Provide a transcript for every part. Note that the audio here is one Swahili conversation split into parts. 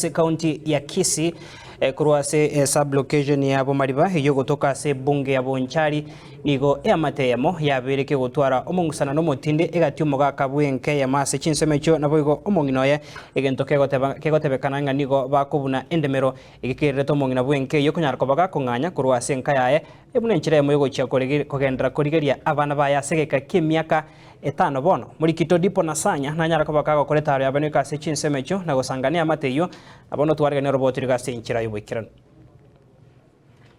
ase county ya Kisii kurwa ase sub-location ya Bomariba iyo gotoka ase bunge ya Bonchari igo eamateyamo yabireke gotwara omongusana n'omotinde egati omogaka bwenke ya mase chinsemecho nabo igo omonginoye egento kegotebekana ng'a nigo bakobuna endemero egekererete omong'ina bwenke iyo konyara kobaga kong'anya kurwa ase enka yaye ebuna enchera emo yogochia kogendera korigeria abana baye ase egeka kia emiaka 5 bono Murikito Dipo Nasanya nanyara kobaga gokoreta aro yabaneka ase chinsemecho na gosangania amateyo abono twarigane roboti rigase enchera yobwekirano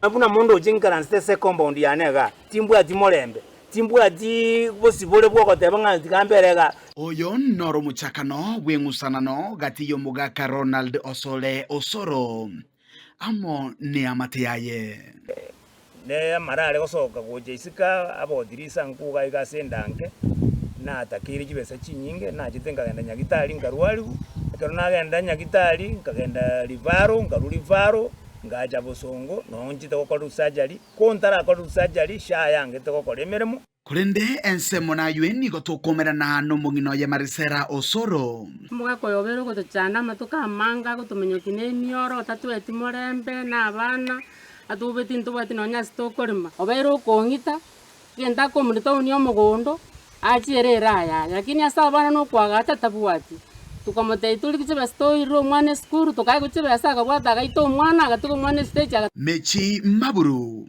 abuna mondo jinkaranste se compound yanega timbwa timorembe timbwa ti bosibole bwokoteba ng'anti kamberega oyo noro muchakano bweng'usanano gati y'omugaka Ronald Osole Osoro amo ne amate yaye ne marare gosoka goje isika abodirisa nkuga igase ndanke na atakiri jibesa chinyinge na jitengagenda nyagitari ngarwaru ekero nagenda nyagitari nkagenda Livaro ngaruri Livaro ngaja Bosongo nonjite gukora usajari kontara akora usajari sha yange tegokora emeremo kurende ensemo na yueni gotukomerana n'omong'ino ya Marisera Osoro mugako yobero gotuchana matuka manga gotumenyokine emioro tatueti morembe n'abana atubeti ntubati nonya stokorima obero kongita genda komurito unyo mugondo achierera aya lakini asa abana no kwagata tabuati tukamotei tulikichebe story mwana skuru tukai kuchebesa akabwata gaito mwana agatuko mwana stage Mechi Maburu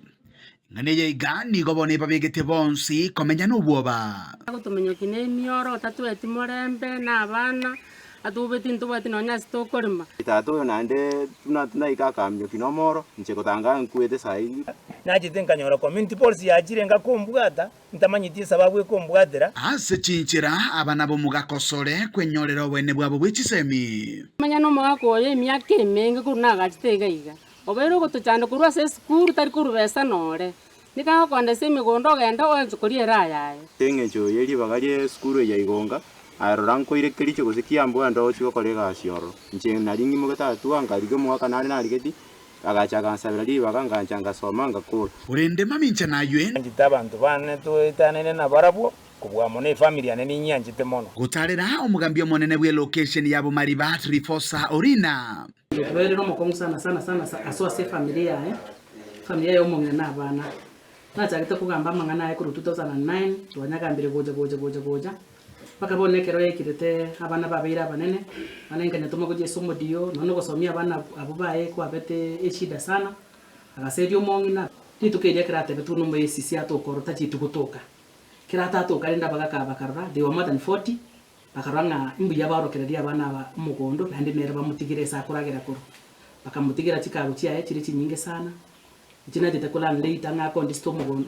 ngane igani gobone babegete bonsi komenya n'ubwoba gutumenyokine emioro tatueti morembe n'abana atubeti ntubati nonya stokorima Tato nande tuna ikakamyo kinomoro nche kotanga nkuete sai najite nyora community policy yajire ngakumbwata ntamanyiti sababu ekumbwatera ase chinchira abana bo mugakosore kwenyorera obwene bwabo bw'echisemi manya no mwako ye myaka emenge kurunaga chitegaiga obero gotuchanda kurwa se school tari kurubesa nore nika konde se migondo genda onzo kuriera yaye tengecho yeli bagalie skuru ya igonga aroranko ile kilicho kusikiambo ndo chiko kolega asioro nche naringi mugatatu angalige mwaka nane narigeti agacha kansabira libaga nganchanga soma ngakura urende mamincha nayo njitabantu bane tuitanene na barabwo kubwa mone familia nene nyanjite mono gutarera omugambio monene bwe location ya Bomariba Trifosa Orina twere no mukongo sana aso ase familia familia yo mong'ina n'abana nachagite kugamba amang'ana aye kuru 2009 twanyagambire goja bakabonekero yekirete abana babira abanene banenganya tuma goje somo dio nono gosomia abana abo baye kwabete eshida sana agaserio mong'ina titukeria kirate betu no mwesisi atokorota chitu gutoka kirata atokarenda bagakarura they were more than 40 bakaranga imbuya barokereria abana ba mugondo bandi nere bamutigire sakuragira kuru bakamutigira chikago chiaye chiri chinyinge sana china ditakula later ngako ndisto mugondo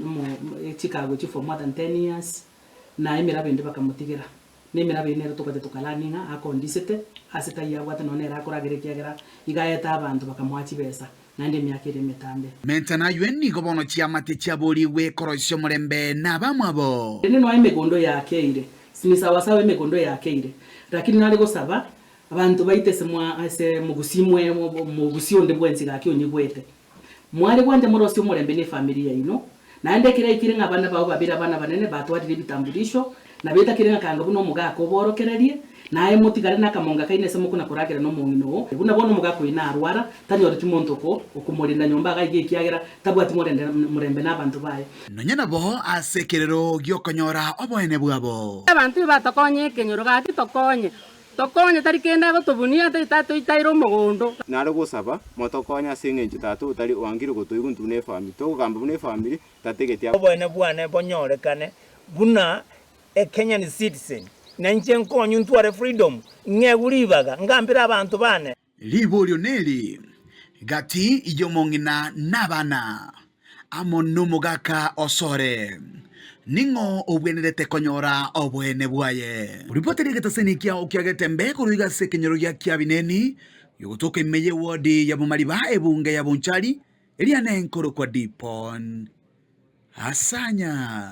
chikago chi for more than 10 years na emera bende bakamutigira nemera bene tukate tukalaninga akondisete aseta yagwate none rakuragira kiagera igayeta abantu bakamwachi besa nande myaka ire metambe mentana yueni gobono chiamate chiaboriwe korosio murembe na bamwabo ene no emegondo yake ire sinisawa sawa emegondo yake ire lakini nali gosaba abantu baitesemwa ase mugusimwe mugusio ndebwenzi gake onyibwete mwali kwanje murosio murembe ne familia ino nande kire ikire ngabana bawo babira abana banene batwarire bitambulisho na beta kire ngakanga buno mugako borokererie naye mutigare nakamonga kaine se mukuna kuragira no mungino buna bono mugako ina arwara tanyore timontoko okumurinda nyomba gaige kiagera tabwati murembe n'abantu baye nonyana bo asekerero gyokonyora obwene bwabo abantu batokonye kenyoro gati tokonye tari kenda gotubunia tatu itairo mugondo nare gusaba motokonya singenje tatu utari wangire gotuigu ntune family to gamba bune family tategetia obwene bwane bonyorekane buna a Kenyan citizen nanche nkonyu ntware freedom ngeguribaga ngambira abantu bane libolyo neli gati iyo mong'ina n'abana amo n'omugaka Osore ningo obwenerete konyora obwene bwaye ripoteri getasenikia okiagete mbe kuruiga sekenyero ya kiabineni yogotoka imeye wodi ya Bomariba ebunge ya Bonchari eliane nkoro kwa Dipon Asanya